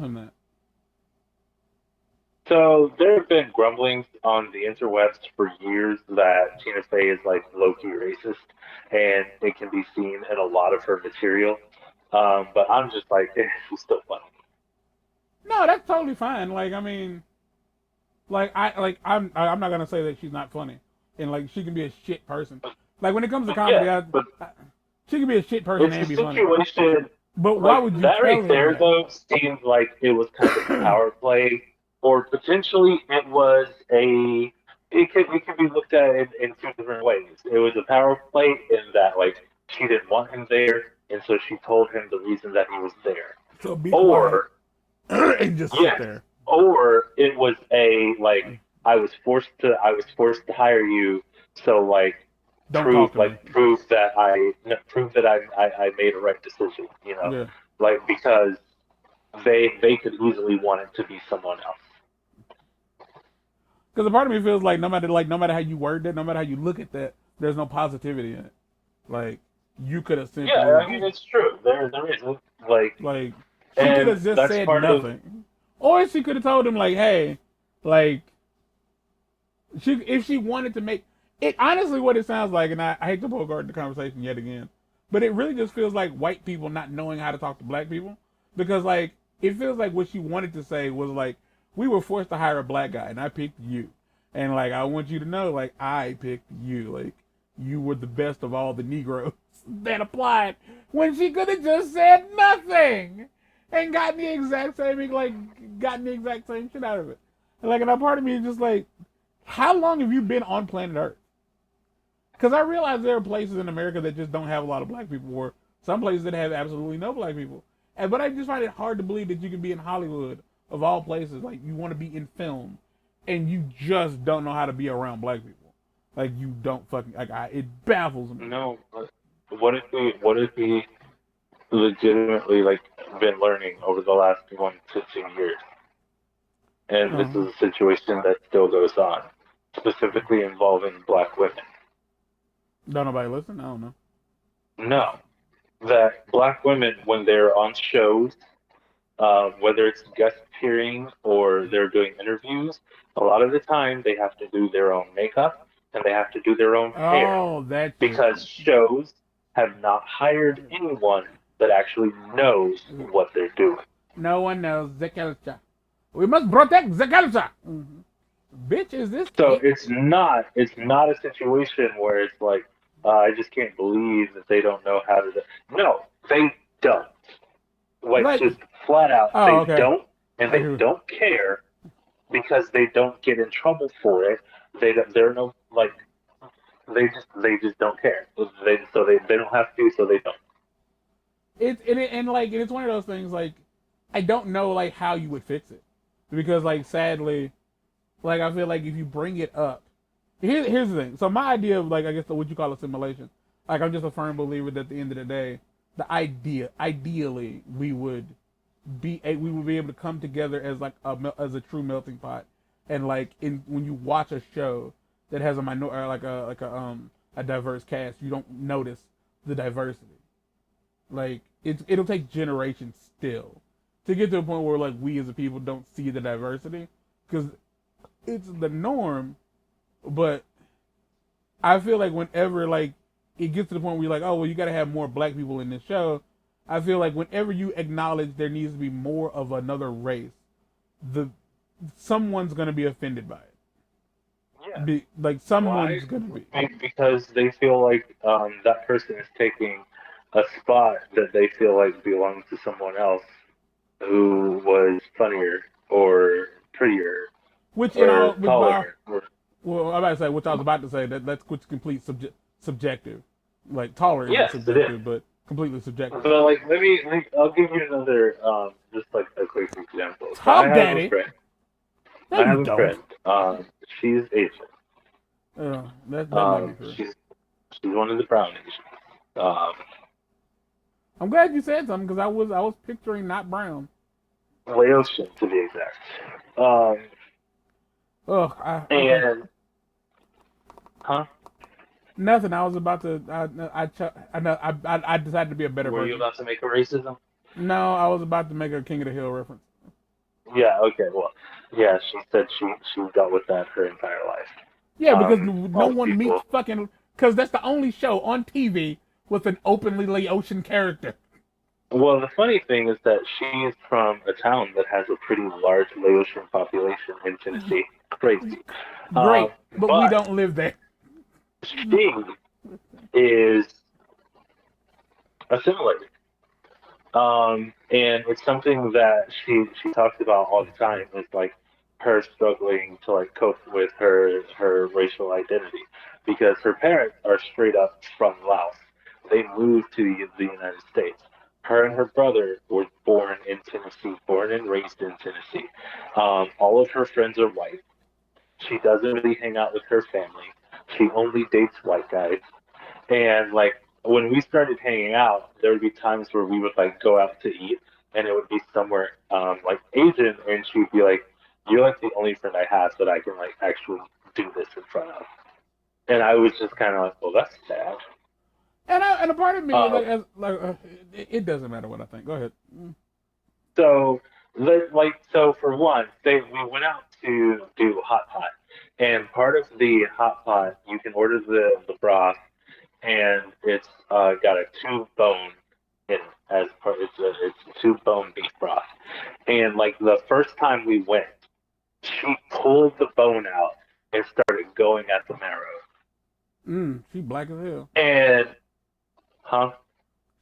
him that? So there have been grumblings on the interwebs for years that Tina Fey is like low-key racist, and it can be seen in a lot of her material. But I'm just like, she's still funny. No, that's totally fine. Like, I mean, I'm not gonna say that she's not funny, and like she can be a shit person. Like when it comes to Yeah, comedy, but I she can be a shit person it's a and be funny. situation But why like would you that tell right him there, that? though, seemed like it was kind of a power play, or potentially it was a. It could be looked at in two different ways. It was a power play in that like she didn't want him there, and so she told him the reason that he was there. So be quiet Or and just sit yes, there. or it was a like I was forced to hire you, so like Don't talk to me. prove that I made a right decision, Yeah. like because they could easily want it to be someone else. Because a part of me feels no matter how you word that, no matter how you look at that, there's no positivity in it. Like you could have Yeah, simply I mean it's true. There isn't like, like she could and have just that's said part of nothing, or she could have told him like, hey, like she if she wanted to make it honestly what it sounds like, and I hate to bogart the conversation yet again, but it really just feels like white people not knowing how to talk to black people because like it feels like what she wanted to say was like we were forced to hire a black guy and I picked you, and like I want you to know like I picked you, like you were the best of all the Negroes that applied when she could have just said nothing and gotten the exact same shit out of it. And like, and a part of me is just like, how long have you been on planet Earth? Because I realize there are places in America that just don't have a lot of black people, or some places that have absolutely no black people. But I just find it hard to believe that you can be in Hollywood, of all places, like you want to be in film, and you just don't know how to be around black people. Like you don't fucking it baffles me. no. What if we legitimately like been learning over the last 1 to 2 years, and this Uh, is a situation that still goes on, specifically involving black women? don't nobody listen. I don't know. No, that black women, when they're on shows, whether it's guest appearing or they're doing interviews, a lot of the time they have to do their own makeup and they have to do their own hair Oh, that shit. because shows have not hired anyone that actually knows what they're doing. No one knows the culture. We must protect the culture. Mm-hmm. Bitch, is this So cake? it's not a situation where it's like I just can't believe that they don't know how to do. No, they don't. Like Like, just flat out, oh, they okay. don't, and I they hear. don't care because they don't get in trouble for it. They're no like they just don't care. They don't have to, so they don't. And it's one of those things like I don't know like how you would fix it because like sadly like I feel like if you bring it up, here's the thing. So my idea of like I guess what you call a simulation, like I'm just a firm believer that at the end of the day, ideally we would be able to come together as like as a true melting pot, and like in when you watch a show that has a minor or a diverse cast, you don't notice the diversity. Like it'll take generations still to get to a point where like we as a people don't see the diversity because it's the norm. But I feel like whenever like it gets to the point where you're like, oh well, you got to have more black people in this show. I feel like whenever you acknowledge there needs to be more of another race, the someone's gonna be offended by it. Yeah. Like Why? someone's gonna be. Because they feel like that person is taking a spot that they feel like belongs to someone else who was funnier or prettier Which in all, or which by taller. Or, well, I'm about to say, which I was about to say that's which complete subjective. Like taller isn't yes, it is. subjective, but completely subjective. So like, I'll give you another, just like a quick example. So I Talk, have a daddy. friend. No, I you have a don't. friend. She's Asian. That might be true. She's one of the brown Asians. Um, I'm glad you said something because I was picturing not brown. Laotian to be exact. Um, Ugh, okay. and huh? Nothing. I was about to. I decided to be a better Were you person. about to make a racism? No, I was about to make a King of the Hill reference. Yeah, okay, well, yeah, she said she dealt with that her entire life. Yeah, because no Most one meets people. fucking. Because that's the only show on TV with an openly Laotian character. Well, the funny thing is that she is from a town that has a pretty large Laotian population in Tennessee. Crazy. Um, Great, but we but don't live there. she is assimilated. And it's something that she talks about all the time. It's like her struggling to like cope with her racial identity because her parents are straight up from Laos. They moved to the United States. Her and her brother were born in Tennessee, born and raised in Tennessee. All of her friends are white. She doesn't really hang out with her family. She only dates white guys. And like when we started hanging out, there would be times where we would like go out to eat, and it would be somewhere like Asian, and she'd be like, "You're like the only friend I have that I can like actually do this in front of." And I was just kind of like, "Well, that's sad." And a part of me Uh, like it doesn't matter what I think. Go ahead. so so for one, we went out to do hot pot, and part of the hot pot you can order the broth and it's got a two bone in it as part. It's two bone beef broth, and like the first time we went, she pulled the bone out and started going at the marrow. She black as hell. And huh?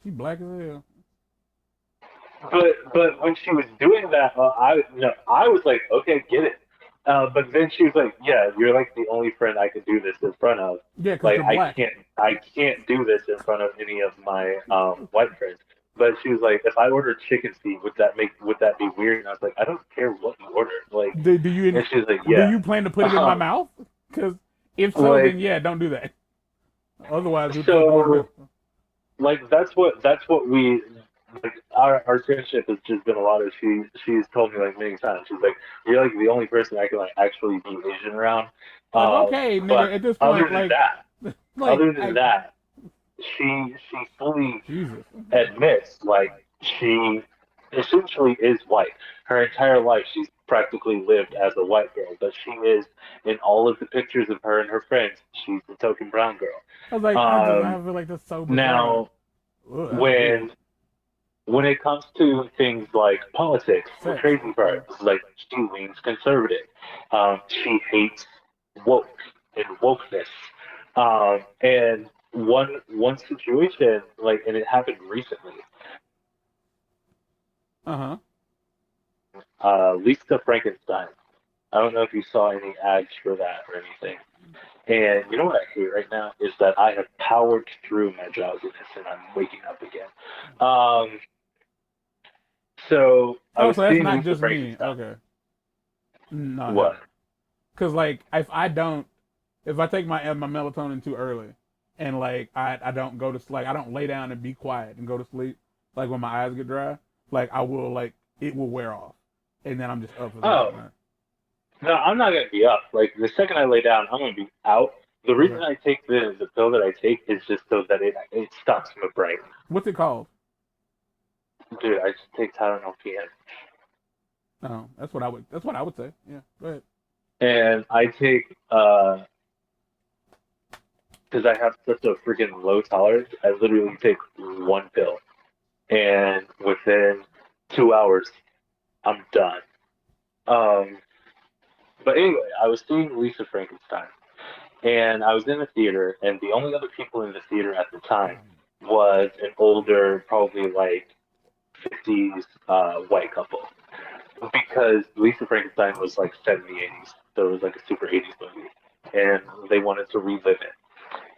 She black as hell. But when she was doing that, I no, I was like, okay, get it. But then she was like, yeah, you're like the only friend I could do this in front of. Yeah, because Like you're black. I can't do this in front of any of my white friends. But she was like, if I ordered chicken feet, would that be weird? And I was like, I don't care what you order. Like, Do you and she was like, do yeah. you plan to put it in my Um, mouth? Because if so, then like yeah, don't do that. Otherwise, what the fuck you want to so do? like that's what we like our friendship has just been a lot of she's told me like many times she's like you're like the only person I can like actually be Asian around Like, okay, nigga, but at this other point, than like, that like, other than that she fully Jesus. admits like she essentially is white her entire life she's practically lived as a white girl but she is in all of the pictures of her and her friends she's the token brown girl I was like, um I feel like that's so bizarre. now Ugh, that's weird. when when it comes to things like politics, the Sex. crazy part is like she leans conservative. She hates woke and wokeness. And one situation, like, and it happened recently. Uh huh. Lisa Frankenstein. I don't know if you saw any ads for that or anything. And you know what I hate right now is that I have powered through my drowsiness and I'm waking up again. Um, so I Oh, was so that's seeing not Lisa just me. Frankenstein. Okay. No, What? hell. Because like, if I take my melatonin too early, and like I don't go to like I don't lay down and be quiet and go to sleep, like when my eyes get dry, like I will like it will wear off, and then I'm just up for the rest of Oh, the night. no, I'm not gonna be up. Like the second I lay down, I'm gonna be out. The reason Okay. I take the pill that I take is just so that it stops my brain. What's it called? Dude, I just take Tylenol PM, Oh, that's what I would say. Yeah. Go ahead. and I take because I have such a freaking low tolerance. I literally take one pill, and within 2 hours, I'm done. Um, but anyway, I was seeing Lisa Frankenstein. And I was in the theater, and the only other people in the theater at the time was an older, probably like 50s white couple. Because Lisa Frankenstein was like 70s, 80s, so it was like a super 80s movie. And they wanted to relive it,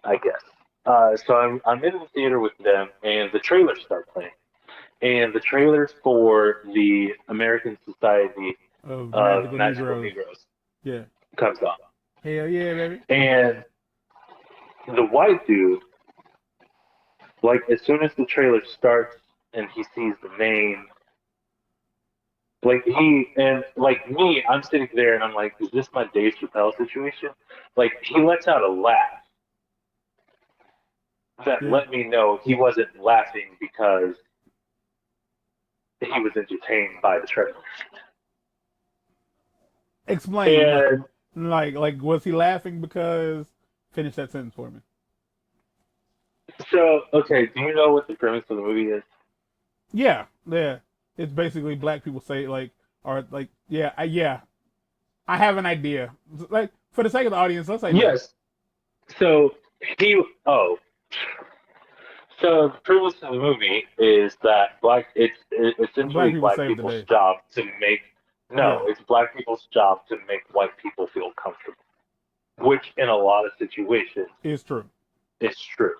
I guess. So I'm in the theater with them, and the trailers start playing. And the trailers for the American Society Of of Magical Magical Negroes. Negroes Yeah. comes on. Hell yeah, baby. And the white dude like as soon as the trailer starts and he sees the name, like he and like me, I'm sitting there and I'm like, is this my Dave Chappelle situation? Like he lets out a laugh that Yeah. let me know he wasn't laughing because he was entertained by the trailer. Explain, And was he laughing because? Finish that sentence for me. so, okay, do you know what the premise of the movie is? Yeah, yeah. It's basically black people say or yeah, yeah. I have an idea. Like for the sake of the audience, let's say no. Yes. So he, oh, so the premise of the movie is that it's Black essentially people black save the people's day. job to make, no, Yeah, it's black people's job to make white people feel comfortable, which in a lot of situations it's true. is true.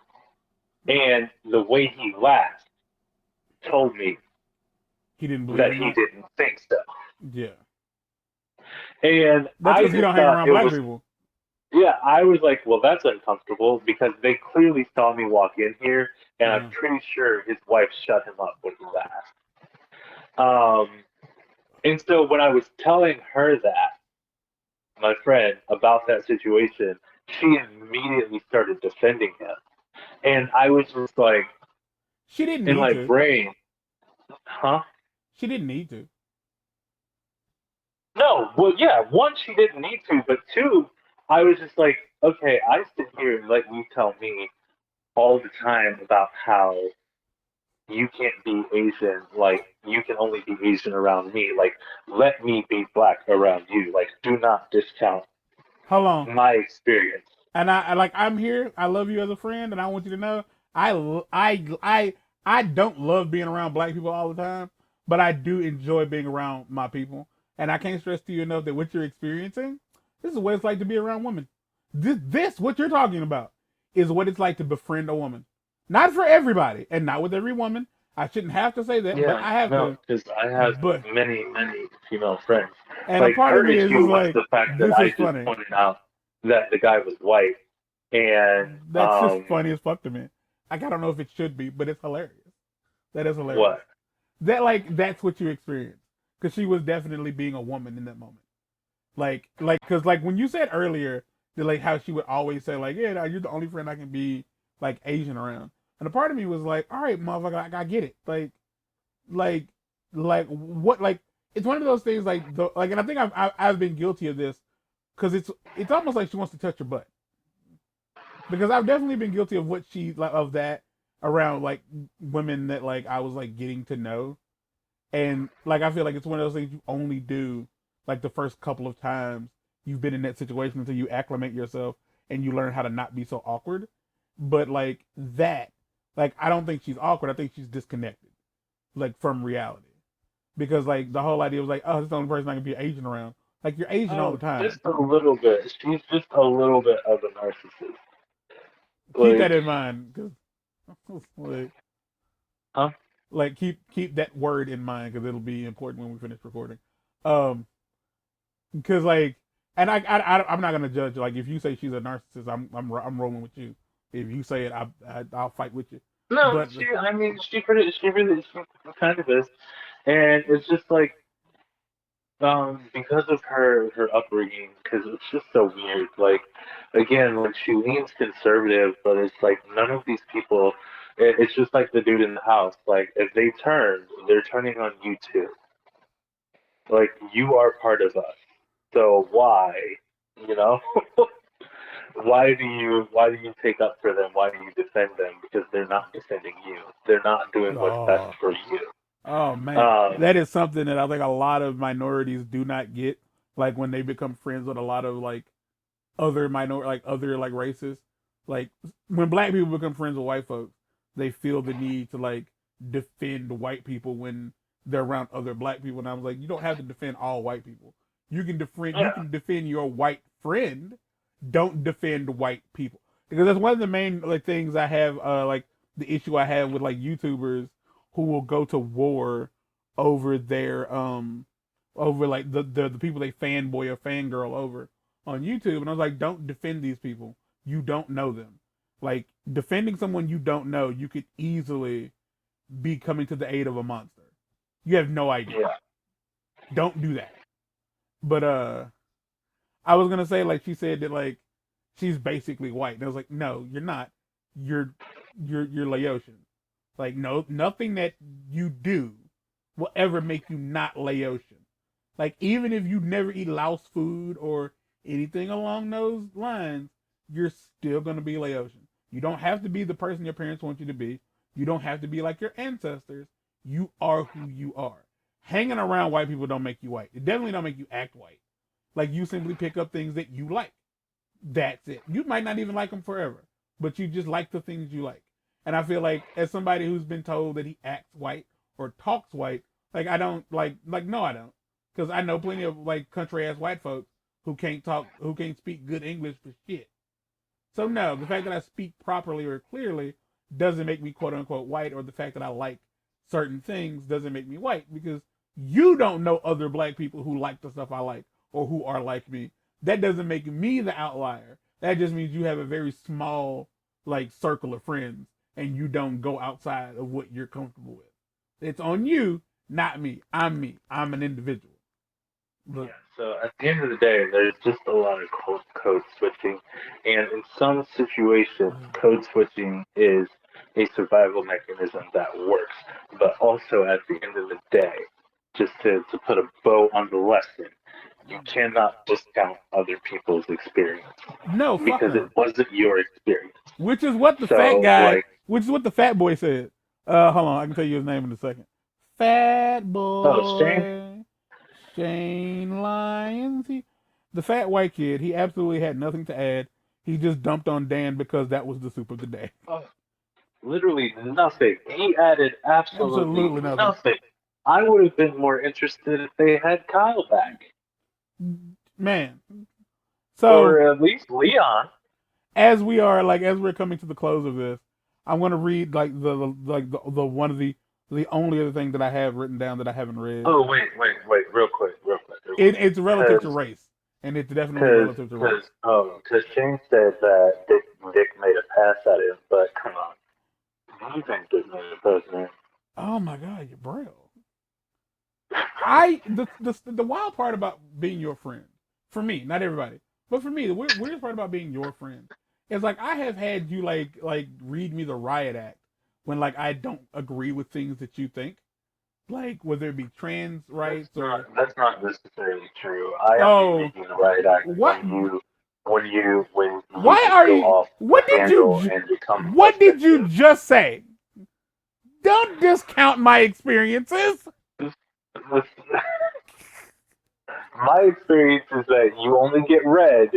And the way he laughed told me He didn't believe that in he that. didn't think so. Yeah, And that's I because he just don't hang thought around it black was, people. yeah, I was like, well, that's uncomfortable because they clearly saw me walk in here, and I'm Uh, pretty sure his wife shut him up when he laughed. Um, and so when I was telling her that, my friend, about that situation, she immediately started defending him. And I was just like, she didn't in need my to. brain, huh? She didn't need to. No, well, yeah, one, she didn't need to, but two, I was just like, okay, I sit here and let you tell me all the time about how you can't be Asian, like, you can only be Asian around me. Like, let me be black around you. Like, do not discount Hold on. my experience. And I'm here. I love you as a friend, and I want you to know I don't love being around black people all the time, but I do enjoy being around my people. And I can't stress to you enough that what you're experiencing, this is what it's like to be around women. This what you're talking about is what it's like to befriend a woman. Not for everybody, and not with every woman. I shouldn't have to say that, but Yeah, I have no, to. because I have But many, many female friends. and a Like, part of her me is issue just was like, the fact that this I is just funny. pointed out that the guy was white. And, That's just funny as fuck to me. Like I don't know if it should be, but it's hilarious. That is hilarious. what? That's what you experienced because she was definitely being a woman in that moment. Because when you said earlier that how she would always say yeah, no, you're the only friend I can be Asian around, and a part of me was like, all right, motherfucker, I get it. Like what it's one of those things and I think I've been guilty of this because it's almost like she wants to touch your butt because I've definitely been guilty of what she of that around women that I was getting to know, and I feel like it's one of those things you only do the first couple of times you've been in that situation until you acclimate yourself and you learn how to not be so awkward. But I don't think she's awkward. I think she's disconnected from reality because the whole idea was oh, this is the only person I can be Asian around. You're Asian all the Oh, time. just a little bit. She's just a little bit of a narcissist. Keep that Like, in mind because huh? keep that word in mind because it'll be important when we finish recording. Um, because and I'm not gonna judge. If you say she's a narcissist, I'm rolling with you. If you say it, I'll fight with you. No, But I mean, she kind of is. And it's just like, because of her upbringing, because it's just so weird. Like, again, like she leans conservative, but it's like none of these people. It's just like the dude in the house. Like, if they turn, they're turning on you too. Like, you are part of us. So why, you know? Why do you take up for them? Why do you defend them? Because they're not defending you. They're not doing what's best oh, for you. oh man, Um, that is something that I think a lot of minorities do not get. When they become friends with a lot of other other races. Like when black people become friends with white folks, they feel the need to defend white people when they're around other black people. And I was like, you don't have to defend all white people. You yeah, can defend your white friend. Don't defend white people because that's one of the main things I have the issue I have with YouTubers who will go to war over their over the people they fanboy or fangirl over on YouTube, and I was like, don't defend these people. You don't know them. Defending someone you don't know, you could easily be coming to the aid of a monster. You have no idea. yeah. Don't do that. But I was gonna say she said that she's basically white, and I was like, no, you're not. You're you're Laotian. No, nothing that you do will ever make you not Laotian. Like, even if you never eat louse food or anything along those lines, you're still going to be Laotian. You don't have to be the person your parents want you to be. You don't have to be like your ancestors. You are who you are. Hanging around white people don't make you white. It definitely don't make you act white. Like, you simply pick up things that you like. That's it. You might not even like them forever, but you just like the things you like. And I feel like, as somebody who's been told that he acts white or talks white, like, I don't no, I don't, because I know plenty of like country ass white folks who can't speak good English for shit. So no, the fact that I speak properly or clearly doesn't make me quote unquote white, or the fact that I like certain things doesn't make me white, because you don't know other black people who like the stuff I like or who are like me. That doesn't make me the outlier. That just means you have a very small like circle of friends and you don't go outside of what you're comfortable with. It's on you, not me. I'm me. I'm an individual. Look. Yeah, so at the end of the day, there's just a lot of code switching, and in some situations, code switching is a survival mechanism that works. But also, at the end of the day, just to put a bow on the lesson, you cannot discount other people's experience No, fuck because it no. wasn't your experience. Which is what the fat So, guy, like, which is what the fat boy said. Hold on, I can tell you his name in a second. Fat oh, Shane, boy, Shane Lyons. The fat white kid. He absolutely had nothing to add. He just dumped on Dan because that was the soup of the day. oh, literally nothing. He added absolutely Absolutely nothing. nothing. I would have been more interested if they had Kyle back, Man. So or at least Leon. as we're coming to the close of this, I'm gonna read like the one of the only other thing that I have written down that I haven't read. Oh wait, real quick, It's relative to because race, and it's definitely relative to race. because Shane said that Dick made a pass at him, but come on, who do you think Dick made a pass at him? Oh my God, you're braille. The wild part about being your friend, for me, not everybody, but for me, the weirdest part about being your friend is like I have had you like read me the riot act when like I don't agree with things that you think, like whether it be trans rights or That's not necessarily true. I only oh read you the right act what when you why just are go you off the handle and become what did you offensive. just say? Don't discount my experiences. My experience is that you only get read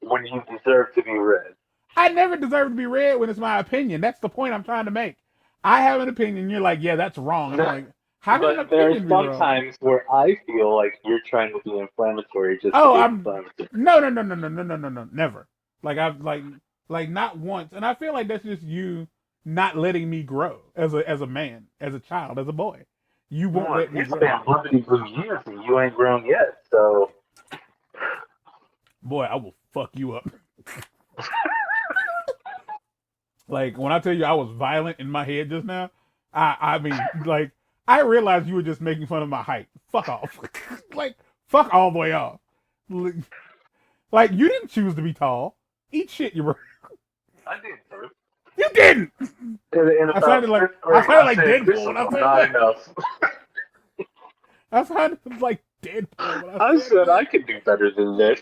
when you deserve to be read. I never deserve to be read when it's my opinion. That's the point I'm trying to make. I have an opinion. You're like, yeah, that's wrong. I'm like, how can an But there are opinion be some wrong? times where I feel like you're trying to be inflammatory just to Oh, be I'm inflammatory. no, never. Like I've like not once, and I feel like that's just you not letting me grow as a man, as a child, as a boy. You won't Well, let me it's grow. been bloody blue years and you ain't grown yet, so Boy, I will fuck you up. Like when I tell you I was violent in my head just now, I mean like I realized you were just making fun of my height. Fuck off. Like fuck all the way off. Like you didn't choose to be tall. Eat shit, you were. I did too. You didn't. In I about sounded like fifth grade, I said this Deadpool is when I said not that. enough. I sounded like Deadpool when I I said said I that. could do better than this.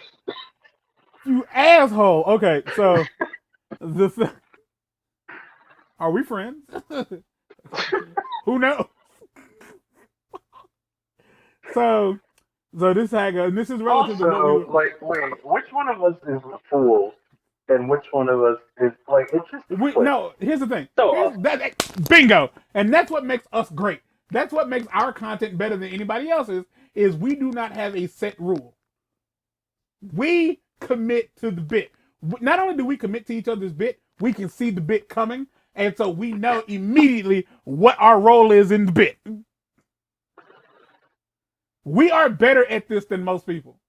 You asshole. Okay, so this are we friends? Who knows? So this Haga, and this is relative to what we Also, were. like, wait, which one of us is the fool, and which one of us is like? It's just a split. No, here's the thing. So Here's bingo, and that's what makes us great. That's what makes our content better than anybody else's. Is we do not have a set rule. We commit to the bit. Not only do we commit to each other's bit, we can see the bit coming, and so we know immediately what our role is in the bit. We are better at this than most people.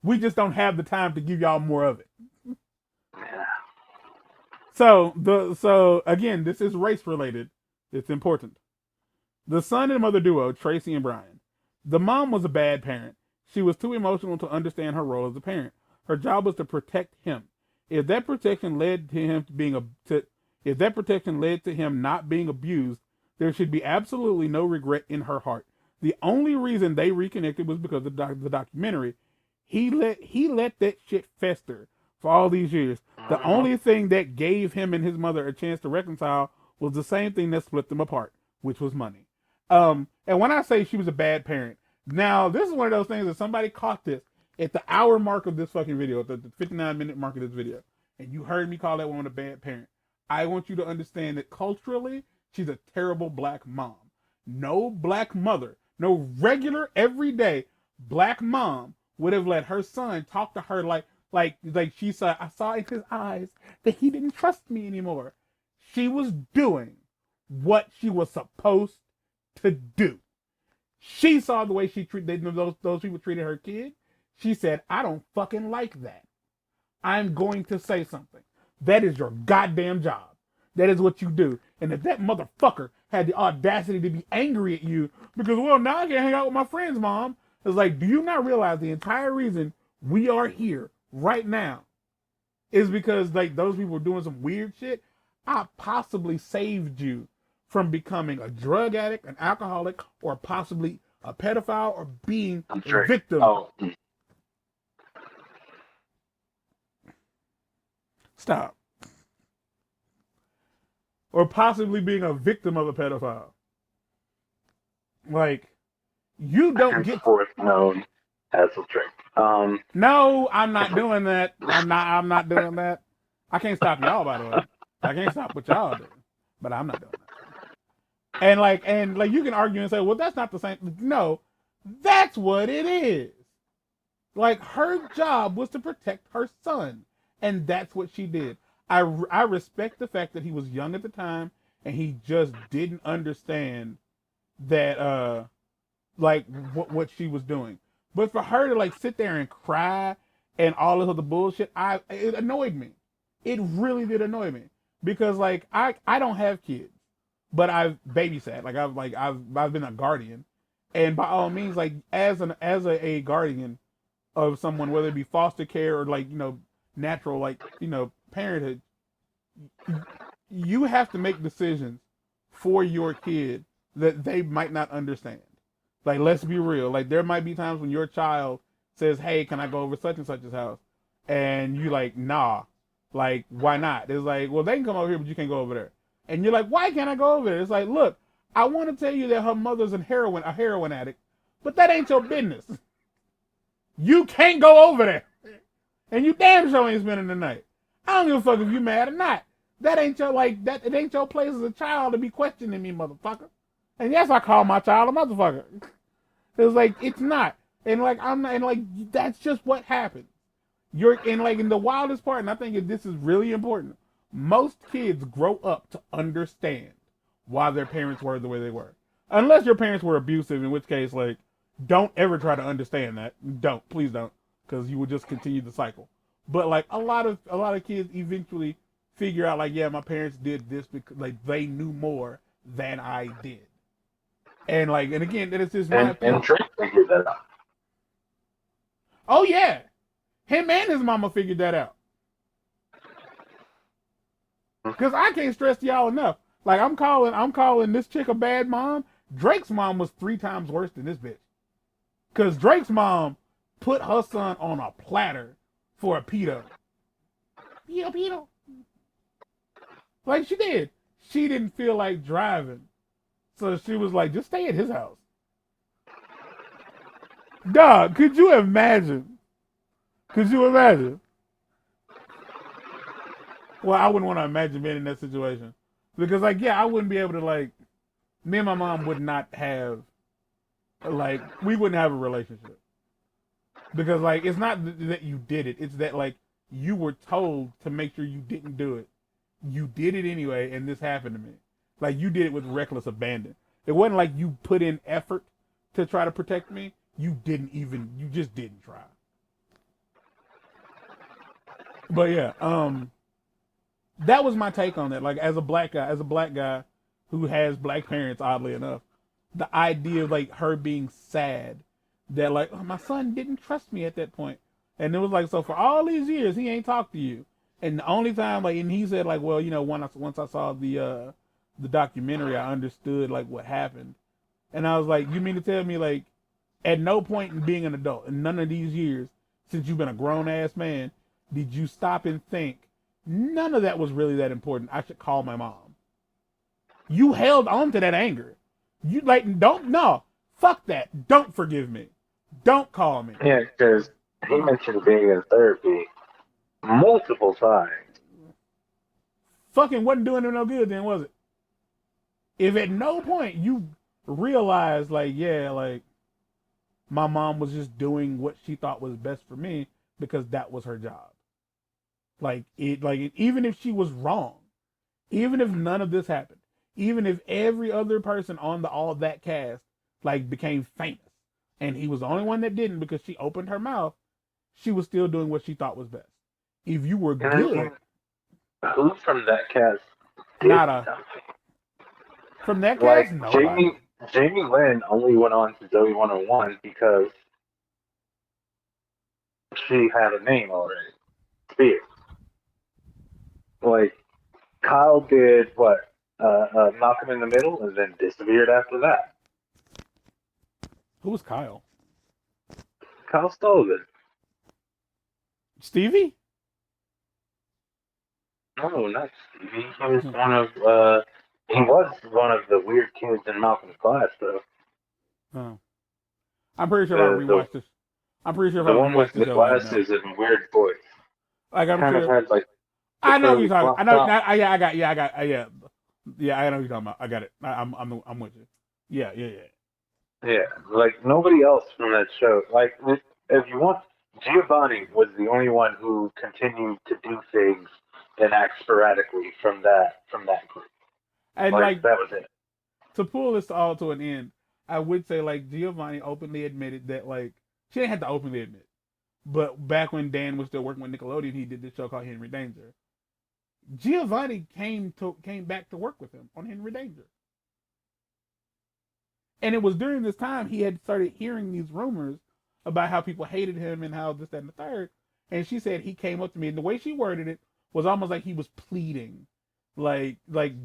We just don't have the time to give y'all more of it. yeah. So again, this is race related. It's important. The son and mother duo, Tracy and Brian. The mom was a bad parent. She was too emotional to understand her role as a parent. Her job was to protect him. If that protection led to him not being abused, there should be absolutely no regret in her heart. The only reason they reconnected was because of the documentary. He let that shit fester for all these years. The only thing that gave him and his mother a chance to reconcile was the same thing that split them apart, which was money. And when I say she was a bad parent, now this is one of those things that somebody caught this at the hour mark of this fucking video, at the 59-minute mark of this video, and you heard me call that woman a bad parent. I want you to understand that culturally, she's a terrible black mom. No black mother, no regular, everyday black mom would have let her son talk to her like she said, I saw in his eyes that he didn't trust me anymore. She was doing what she was supposed to do. She saw the way she treated those people treated her kid. She said, I don't fucking like that. I'm going to say something. That is your goddamn job. That is what you do. And if that motherfucker had the audacity to be angry at you because, well, now I can't hang out with my friends, mom. It's like, do you not realize the entire reason we are here right now is because like those people were doing some weird shit? I possibly saved you from becoming a drug addict, an alcoholic, or possibly a pedophile or being a victim. Oh. Stop. Or possibly being a victim of a pedophile. Like, you don't get known as a drink. No, I'm not doing that. I'm not doing that. I can't stop y'all, by the way. I can't stop what y'all do. But I'm not doing that. And like you can argue and say, well, that's not the same. No, that's what it is. Like, her job was to protect her son. And that's what she did. I respect the fact that he was young at the time and he just didn't understand that like what she was doing. But for her to like sit there and cry and all this other bullshit, it annoyed me. It really did annoy me because like I don't have kids, but I've babysat. Like I've been a guardian, and by all means, like as a guardian of someone, whether it be foster care or like natural like parenthood, you have to make decisions for your kid that they might not understand. Like, let's be real. Like, there might be times when your child says, hey, can I go over such and such's house? And you like, nah. Like, why not? It's like, well, they can come over here, but you can't go over there. And you're like, why can't I go over there? It's like, look, I want to tell you that her mother's a heroin addict, but that ain't your business. You can't go over there. And you damn sure ain't spending the night. I don't give a fuck if you mad or not. That ain't your, it ain't your place as a child to be questioning me, motherfucker. And yes, I call my child a motherfucker. It's like, it's not. And like, I'm not, and like, that's just what happens. In the wildest part, and I think this is really important, most kids grow up to understand why their parents were the way they were. Unless your parents were abusive, in which case, like, don't ever try to understand that. Please don't. Because you will just continue the cycle. But like a lot of kids eventually figure out like, yeah, my parents did this because like they knew more than I did. And like, and again, that is just my opinion. And Drake figured that out. Oh yeah, him and his mama figured that out. Because I can't stress y'all enough. Like I'm calling this chick a bad mom. Drake's mom was 3 times worse than this bitch. Because Drake's mom put her son on a platter for a pedo. Pedo. Like she did. She didn't feel like driving. So she was like, just stay at his house. Dog, could you imagine? Well, I wouldn't want to imagine being in that situation. Because like, yeah, I wouldn't be able to like, me and my mom would not have, like, we wouldn't have a relationship. Because, like, it's not that you did it. It's that, like, you were told to make sure you didn't do it. You did it anyway, and this happened to me. Like, you did it with reckless abandon. It wasn't like you put in effort to try to protect me. You just didn't try. But, yeah, that was my take on that. Like, as a black guy who has black parents, oddly enough, the idea of, like, her being sad that like, oh, my son didn't trust me at that point. And it was like, so for all these years, he ain't talked to you. And the only time, like, and he said like, well, once I saw the documentary, I understood like what happened. And I was like, you mean to tell me, like, at no point in being an adult, in none of these years, since you've been a grown ass man, did you stop and think, none of that was really that important. I should call my mom. You held on to that anger. You like, don't, no, fuck that. Don't forgive me. Don't call me. Yeah, because he mentioned being in therapy multiple times. Fucking wasn't doing him no good then, was it? If at no point you realized, like, yeah, like, my mom was just doing what she thought was best for me because that was her job. Even if she was wrong, even if none of this happened, even if every other person on the all that cast like became famous, and he was the only one that didn't because she opened her mouth, she was still doing what she thought was best. If you were And I good, mean, who from that cast did not something? from that Like cast, nobody. Jamie Lynn only went on to Zoe 101 because she had a name already. Spears. Like Kyle did what? Malcolm in the Middle, and then disappeared after that. Who was Kyle? Kyle Sullivan. Stevie? No, not Stevie. He was one of the weird kids in Malcolm's class, though. Oh. I'm pretty sure if I The rewatched this, I'm pretty sure if the I one with rewatched the the show, I'd know. glasses and weird voice. Like I'm Kind of sure. had like the I know what curly you're talking. crop I know. top. Yeah. I know what you're talking about. I got it. I'm with you. Yeah. Yeah, like nobody else from that show. Like if you want, Giovanni was the only one who continued to do things and act sporadically from that group. And Like like that was it. to pull this all to an end, I would say like Giovanni openly admitted that like she didn't have to openly admit, but back when Dan was still working with Nickelodeon, he did this show called Henry Danger. Giovanni came back to work with him on Henry Danger. And it was during this time he had started hearing these rumors about how people hated him and how this, that, and the third. And she said he came up to me, and the way she worded it was almost like he was pleading, like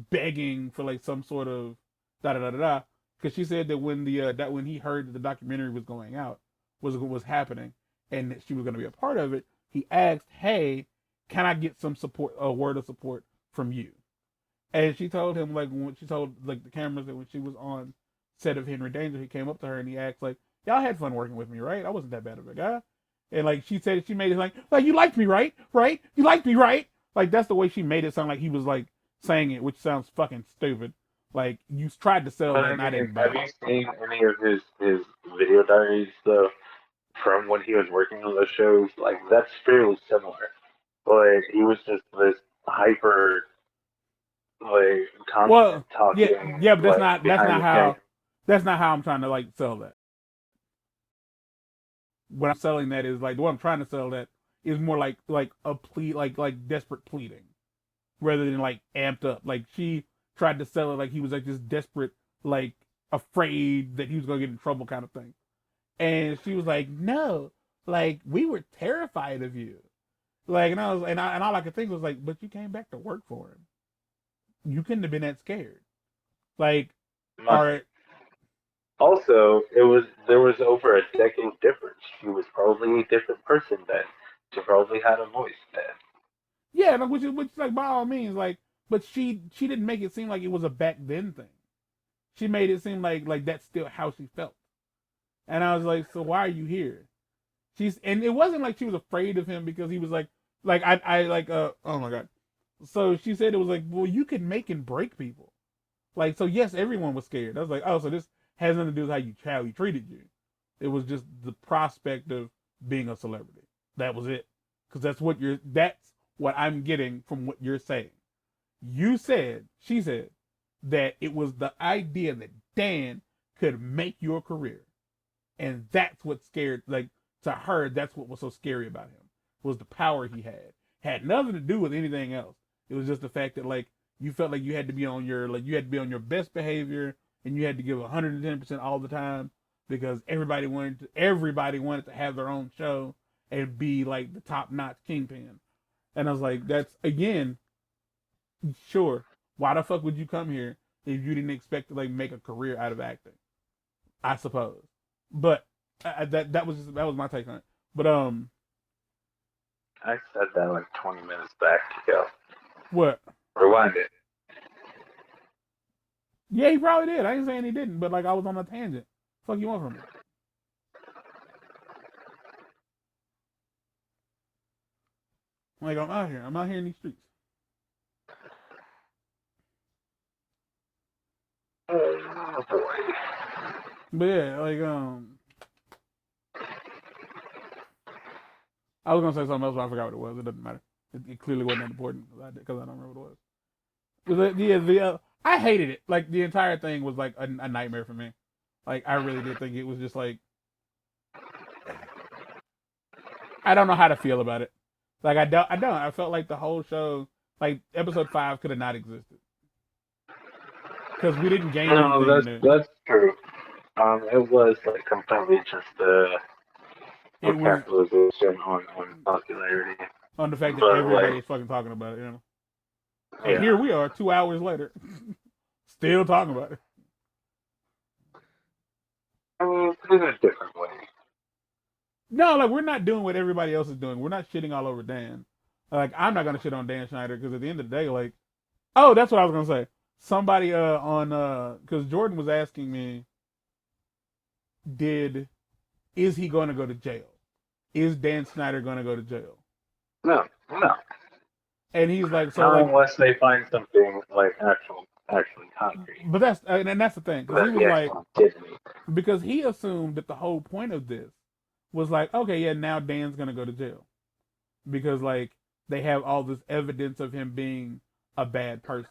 begging for like some sort of da da da da da. Because she said that when he heard that the documentary was going out, was happening, and that she was going to be a part of it, he asked, "Hey, can I get some support, a word of support from you?" And she told him like when she told like the cameras that when she was on set of Henry Danger, he came up to her and he asked like, "Y'all had fun working with me, right? I wasn't that bad of a guy." And like she said, she made it like you liked me, right? Right? You liked me, right? Like that's the way she made it sound like he was like saying it, which sounds fucking stupid. Like you tried to sell But that, I and I mean, didn't have buy you it. seen any of his video diaries though from when he was working on those shows? Like that's fairly similar. But he was just this hyper, like constant Well, talking, yeah, but that's like not behind the camera. that's not how I'm trying to like sell that. What I'm selling that is like what I'm trying to sell that is more like a plea, like desperate pleading, rather than like amped up. Like she tried to sell it like he was like this desperate, like afraid that he was gonna get in trouble kind of thing. And she was like, "No, like we were terrified of you." Like, and I was, and all I could think was like, "But you came back to work for him. You couldn't have been that scared." Like, all right, Also, there was over a decade difference. She was probably a different person then. She probably had a voice then. yeah, like, which like by all means, like, but she didn't make it seem like it was a back then thing. She made it seem like that's still how she felt. And I was like, "So why are you here?" And it wasn't like she was afraid of him because he was like I like oh my god. So she said it was like, well, you can make and break people. Like, so yes, everyone was scared. I was like, oh, so this has nothing to do with how he treated you. It was just the prospect of being a celebrity. That was it. Because that's what I'm getting from what you're saying. She said that it was the idea that Dan could make your career. And that's what scared, like, to her, that's what was so scary about him, was the power he had. Had nothing to do with anything else. It was just the fact that, like, you felt like you had to be on your best behavior and you had to give 110% all the time because everybody wanted to have their own show and be like the top notch kingpin. And I was like, that's again, sure. Why the fuck would you come here if you didn't expect to like make a career out of acting? I suppose. But that was my take on it. But I said that like 20 minutes back ago. what? Rewind it. Yeah, he probably did. I ain't saying he didn't, but like I was on a tangent. Fuck you want from me? Like I'm out here. I'm out here in these streets. Oh boy. But yeah, I was gonna say something else, but I forgot what it was. It doesn't matter. It clearly wasn't that important because I don't remember what it was. I hated it. Like the entire thing was like a nightmare for me. Like I really did think it was just like I don't know how to feel about it. Like I don't. I felt like the whole show, like episode 5, could have not existed because we didn't gain No, anything new. that's true. It was like completely just It a was capitalization on popularity. on the fact that But everybody like, was fucking talking about it. And yeah. here we are 2 hours later, still talking about it. I mean, in a different way. No, like we're not doing what everybody else is doing. We're not shitting all over Dan. Like I'm not gonna shit on Dan Schneider because at the end of the day, like, oh, that's what I was gonna say. Somebody on because Jordan was asking me, is he gonna go to jail? Is Dan Snyder gonna go to jail? No, no. And he's like, so Not like, unless they find something like actually concrete. but that's the thing because he That was he like, actually did me. because he assumed that the whole point of this was like, okay, yeah, now Dan's gonna go to jail because like they have all this evidence of him being a bad person.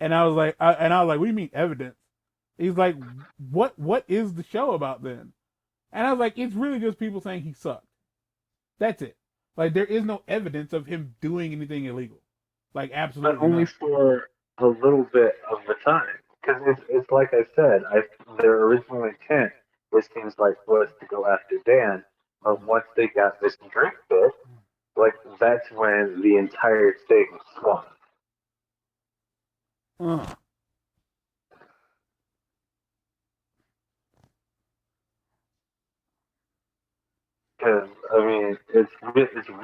And I was like, what do you mean evidence? He's like, what is the show about then? And I was like, it's really just people saying he sucked. That's it. Like there is no evidence of him doing anything illegal. Like But absolutely only none. for a little bit of the time. Because it's like I said, their original intent, it seems like, was to go after Dan. But once they got this drink bit, like, that's when the entire thing swung. Uh. Because, I mean, it's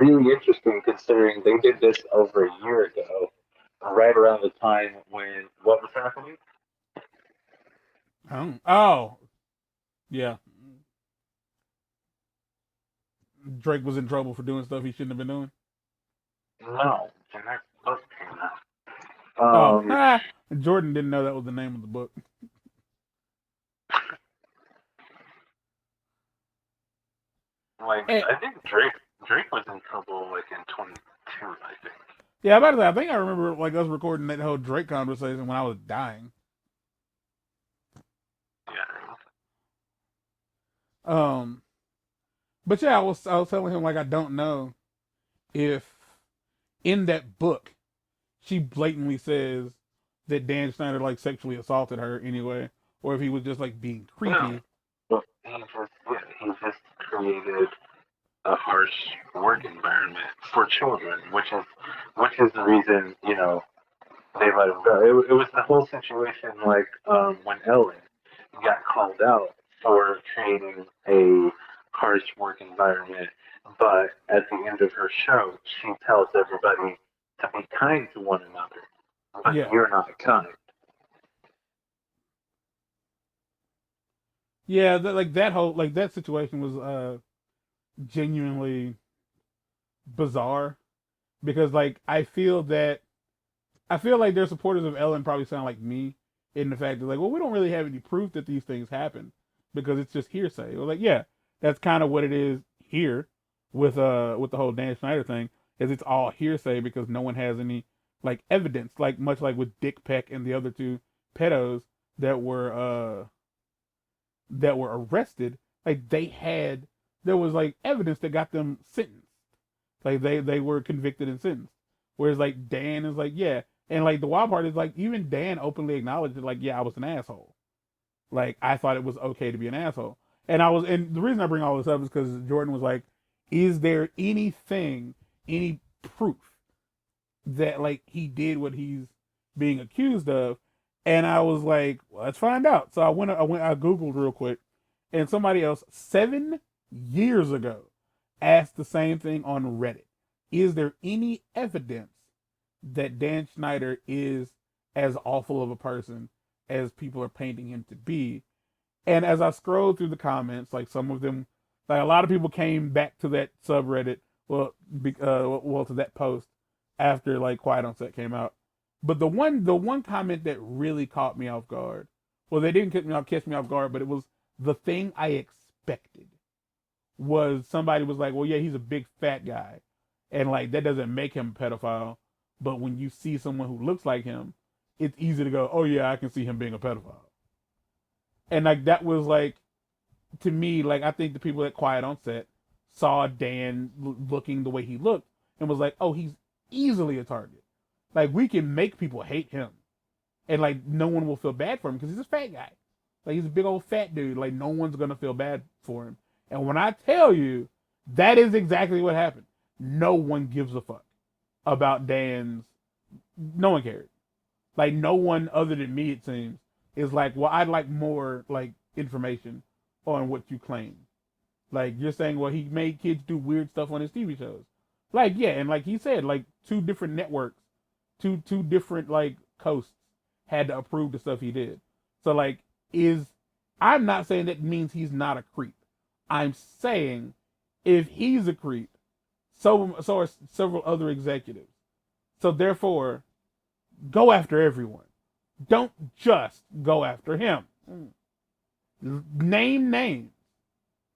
really interesting considering they did this over a year ago, right around the time when what was happening? Oh, yeah. Drake was in trouble for doing stuff he shouldn't have been doing. No, and that book came out. Oh, Um, Jordan didn't know that was the name of the book. like Hey, I think Drake was in trouble like in 22, I think. yeah, about that, I think I remember like us recording that whole Drake conversation when I was dying. Yeah. Um, but yeah, I was telling him like I don't know if in that book she blatantly says that Dan Schneider like sexually assaulted her anyway, or if he was just like being No, creepy. but he just created a harsh work environment for children, which is the reason they let him go. It was the whole situation like when Ellen got called out for creating a harsh work environment, but at the end of her show, she tells everybody to be kind to one another, but Yeah, you're not kind. yeah, like that whole like that situation was genuinely bizarre because like I feel like their supporters of Ellen probably sound like me in the fact that like, well, we don't really have any proof that these things happen because it's just hearsay. Well, like, yeah, that's kind of what it is here with the whole Dan Schneider thing, is it's all hearsay because no one has any like evidence, like much like with Dick Peck and the other two pedos that were arrested, like there was like evidence that got them sentenced. Like they were convicted and sentenced. Whereas like Dan is like, yeah. And like the wild part is like even Dan openly acknowledged it, like, yeah, I was an asshole. Like I thought it was okay to be an asshole. And the reason I bring all this up is because Jordan was like, is there anything, any proof that like he did what he's being accused of? And I was like, well, let's find out. So I Googled real quick, and somebody else 7 years ago asked the same thing on Reddit. Is there any evidence that Dan Schneider is as awful of a person as people are painting him to be? And as I scrolled through the comments, like some of them, like a lot of people came back to that subreddit, to that post after like Quiet on Set came out. But the one comment that really caught me off guard, well, they didn't catch me off guard, but it was the thing I expected. Was somebody was like, well, yeah, he's a big fat guy, and like that doesn't make him a pedophile. But when you see someone who looks like him, it's easy to go, oh yeah, I can see him being a pedophile. And like that was like, to me, like I think the people at Quiet on Set saw Dan looking the way he looked and was like, oh, he's easily a target. Like we can make people hate him, and like no one will feel bad for him because he's a fat guy. Like he's a big old fat dude. Like no one's gonna feel bad for him. And when I tell you, that is exactly what happened. No one gives a fuck about Dan's. No one cared. Like no one other than me, it seems, is like, well, I'd like more like information on what you claim. Like you're saying, well, he made kids do weird stuff on his TV shows. Like yeah, and like he said, like two different networks, two different like coasts had to approve the stuff he did. So like, I'm not saying that means he's not a creep. I'm saying if he's a creep, so are several other executives. So therefore, go after everyone. Don't just go after him. Name names,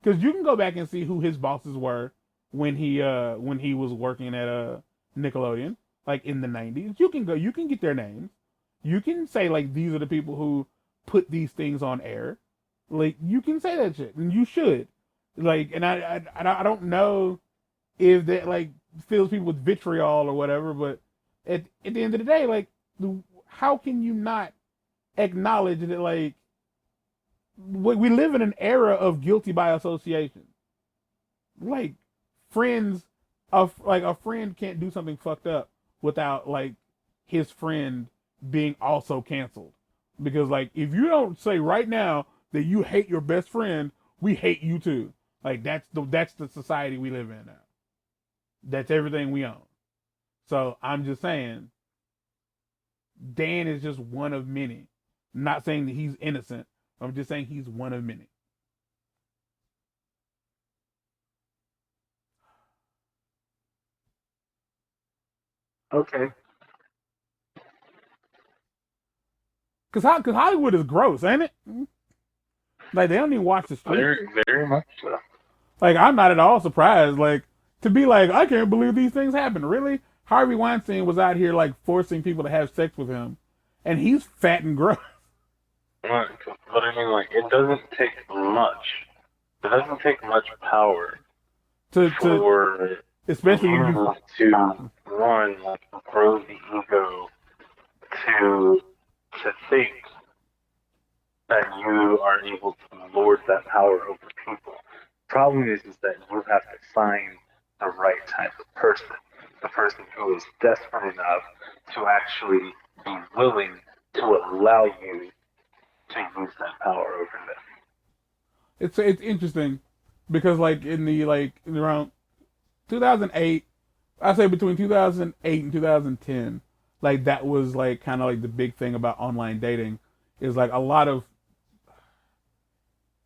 because you can go back and see who his bosses were when he was working at Nickelodeon, like in the 90s. You can get their names. You can say like these are the people who put these things on air. Like you can say that shit, and you should. Like, and I don't know if that like fills people with vitriol or whatever, but at the end of the day, like, how can you not acknowledge that like we live in an era of guilty by association? Like a friend can't do something fucked up without like his friend being also canceled, because like if you don't say right now that you hate your best friend, we hate you too. Like that's the society we live in now. That's everything we own. So I'm just saying, Dan is just one of many. I'm not saying that he's innocent. I'm just saying he's one of many. Okay. Cause Hollywood is gross, ain't it? Like they don't even watch the street. Very, very much so. Like I'm not at all surprised. Like to be like, I can't believe these things happen. Really? Harvey Weinstein was out here like forcing people to have sex with him, and he's fat and gross. But I mean, like, it doesn't take much. It doesn't take much power for especially when you to one, like, grow the ego to think that you are able to lord that power over people. Problem is that you have to find the right type of person, the person who is desperate enough to actually be willing to allow you to use that power over them. It's interesting because like in around 2008, I say between 2008 and 2010, like that was like kind of like the big thing about online dating is like a lot of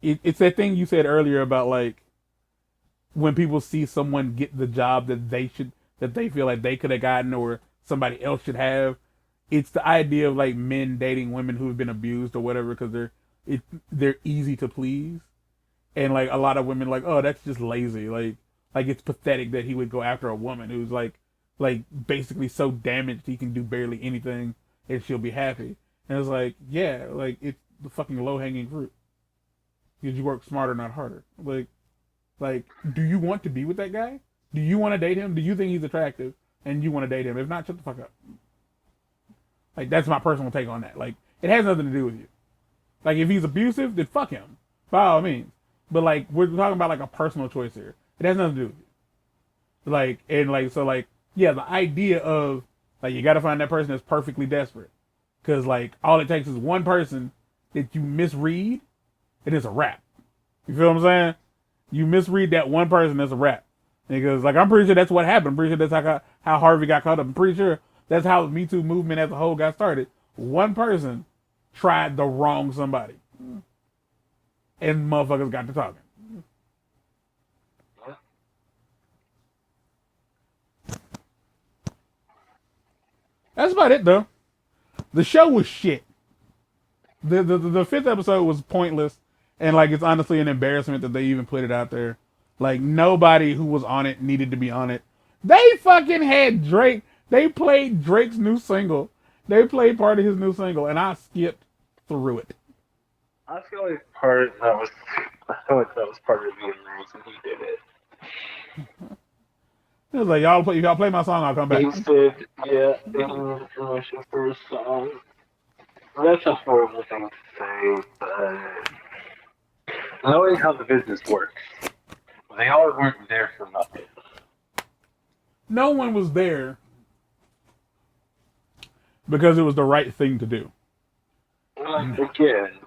it's that thing you said earlier about like when people see someone get the job that they feel like they could have gotten or somebody else should have. It's the idea of like men dating women who have been abused or whatever because they're easy to please, and like a lot of women like, oh, that's just lazy. Like it's pathetic that he would go after a woman who's like basically so damaged he can do barely anything and she'll be happy. And it's like, yeah, like it's the fucking low hanging fruit because you work smarter, not harder. Like, do you want to be with that guy? Do you want to date him? Do you think he's attractive and you want to date him? If not, shut the fuck up. Like, that's my personal take on that. Like, it has nothing to do with you. Like, if he's abusive, then fuck him. By all means. But, like, we're talking about, like, a personal choice here. It has nothing to do with you. Like, and, like, so, like, yeah, the idea of, like, you gotta find that person that's perfectly desperate. Because like all it takes is one person that you misread, and it's a wrap. You feel what I'm saying? You misread that one person, it's a wrap. Because like I'm pretty sure that's what happened. I'm pretty sure that's how Harvey got caught up. I'm pretty sure that's how the Me Too movement as a whole got started. One person tried the wrong somebody, and motherfuckers got to talking. That's about it though. The show was shit. The fifth episode was pointless, and like it's honestly an embarrassment that they even put it out there. Like nobody who was on it needed to be on it. They fucking had Drake. They played Drake's new single. They played part of his new single, and I skipped through it. I feel like that was part of the reason he did it. It was like if y'all play my song, I'll come back. He said, "Yeah, in promotion for a song." That's a horrible thing to say, but knowing how the business works, they all weren't there for nothing. No one was there because it was the right thing to do. Like, again,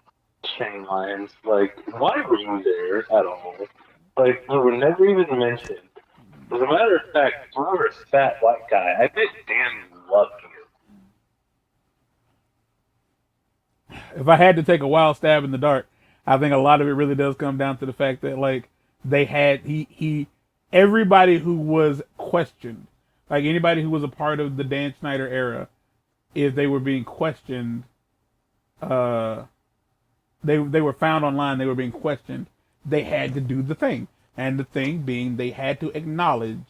Shane Lyons, like, why were you there at all? Like, you were never even mentioned. As a matter of fact, you were a fat white guy. I bet Dan loved you. If I had to take a wild stab in the dark, I think a lot of it really does come down to the fact that like they had everybody who was questioned, like anybody who was a part of the Dan Schneider era, if they were being questioned, they were found online, they were being questioned, they had to do the thing. And the thing being they had to 100%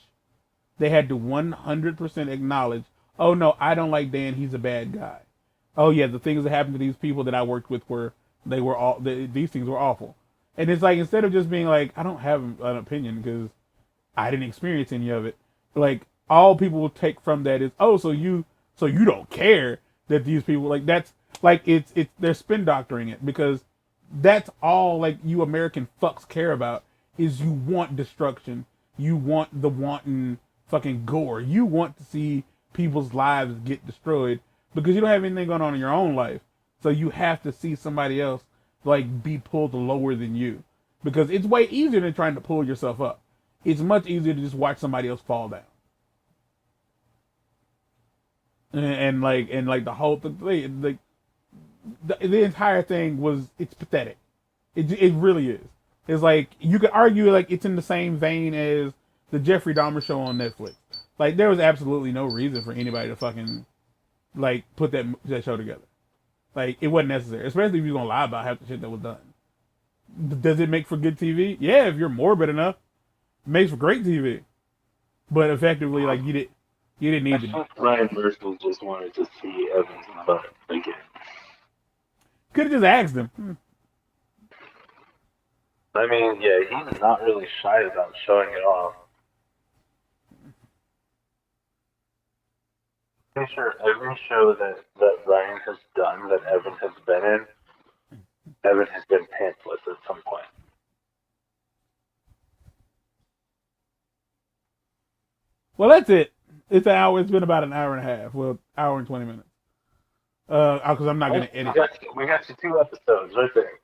acknowledge, oh no, I don't like Dan, he's a bad guy. Oh yeah, the things that happened to these people that I worked with these things were awful. And it's like, instead of just being like, I don't have an opinion because I didn't experience any of it. Like all people will take from that is, oh, so you don't care that these people, like that's like it's they're spin doctoring it, because that's all like you American fucks care about is you want destruction, you want the wanton fucking gore, you want to see people's lives get destroyed because you don't have anything going on in your own life, so you have to see somebody else like be pulled lower than you, because it's way easier than trying to pull yourself up. It's much easier to just watch somebody else fall down. And the whole thing, like the entire thing it's pathetic. It really is. It's like you could argue like it's in the same vein as the Jeffrey Dahmer show on Netflix. Like there was absolutely no reason for anybody to fucking like put that show together. Like it wasn't necessary, especially if you're gonna lie about half the shit that was done. Does it make for good TV? Yeah, if you're morbid enough, it makes for great TV. But effectively, like you didn't need to. Ryan Murphy just wanted to see Evan's butt again. Could have just asked him. I mean, yeah, he's not really shy about showing it off. I'm pretty sure every show that Ryan has done, that Evan has been in, Evan has been pantsless at some point. Well, that's it. It's an hour. It's been about an hour and a half. Well, hour and 20 minutes. Because I'm not gonna edit. We got you 2 episodes right there.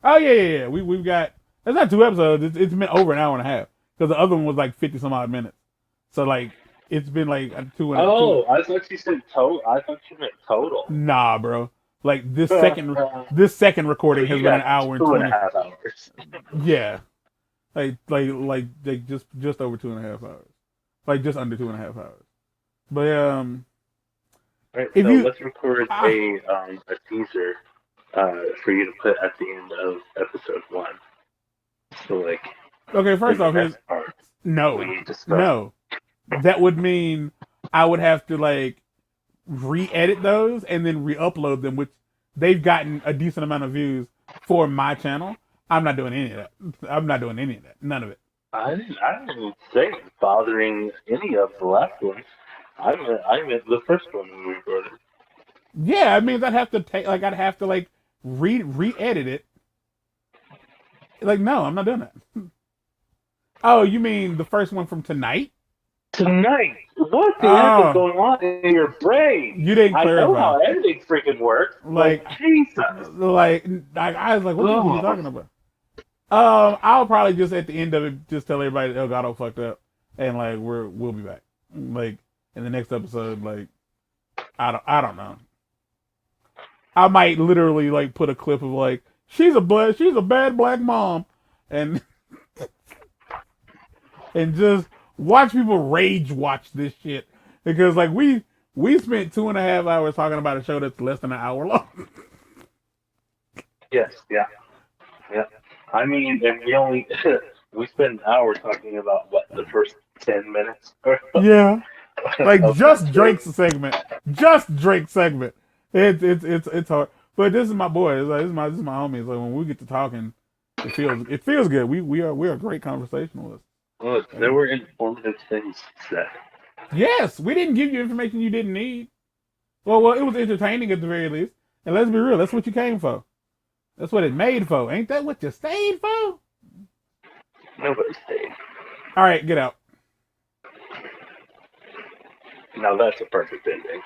Oh yeah. We've got. That's not 2 episodes. It's been over an hour and a half, because the other one was like 50 some odd minutes. So like it's been like 2 and a half. Oh, I thought you said total. I thought you meant total. Nah, bro. Like this second recording has been an hour and 20. 2.5 hours. Yeah, like just over 2.5 hours. Like just under 2.5 hours. But Right, so let's record a teaser for you to put at the end of episode 1. So like, okay, first off, no, that would mean I would have to like re-edit those and then re-upload them, which they've gotten a decent amount of views for my channel. I'm not doing any of that. None of it. I didn't say bothering any of the last ones. I meant the first one we recorded. Yeah, it means I'd have to re-edit it. Like, no, I'm not doing that. Oh, you mean the first one from tonight? Tonight? what the heck is Oh, going on in your brain? you didn't I know clarify. how editing freaking works, but Like, Jesus. I was like, what the fuck are you Ugh. talking about? I'll probably just at the end of it just tell everybody that Elgato fucked up, and like we'll be back. Like in the next episode, like I don't know. I might literally like put a clip of like she's a bad black mom, and and just watch people rage watch this shit because like we spent 2.5 hours talking about a show that's less than an hour long. Yes, yeah, yeah. I mean, and we only we spent an hour talking about what the first 10 minutes Yeah, like of that just show. Drake's segment. It's hard, but this is my boy. It's like, this is my homie. It's like when we get to talking, it feels good. We are great conversationalists. Look, Like, there were informative things said. yes, we didn't give you information you didn't need. Well, it was entertaining at the very least. And let's be real, that's what you came for. That's what it made for. Ain't that what you stayed for? All Nobody stayed. right, get out. Now that's a perfect ending.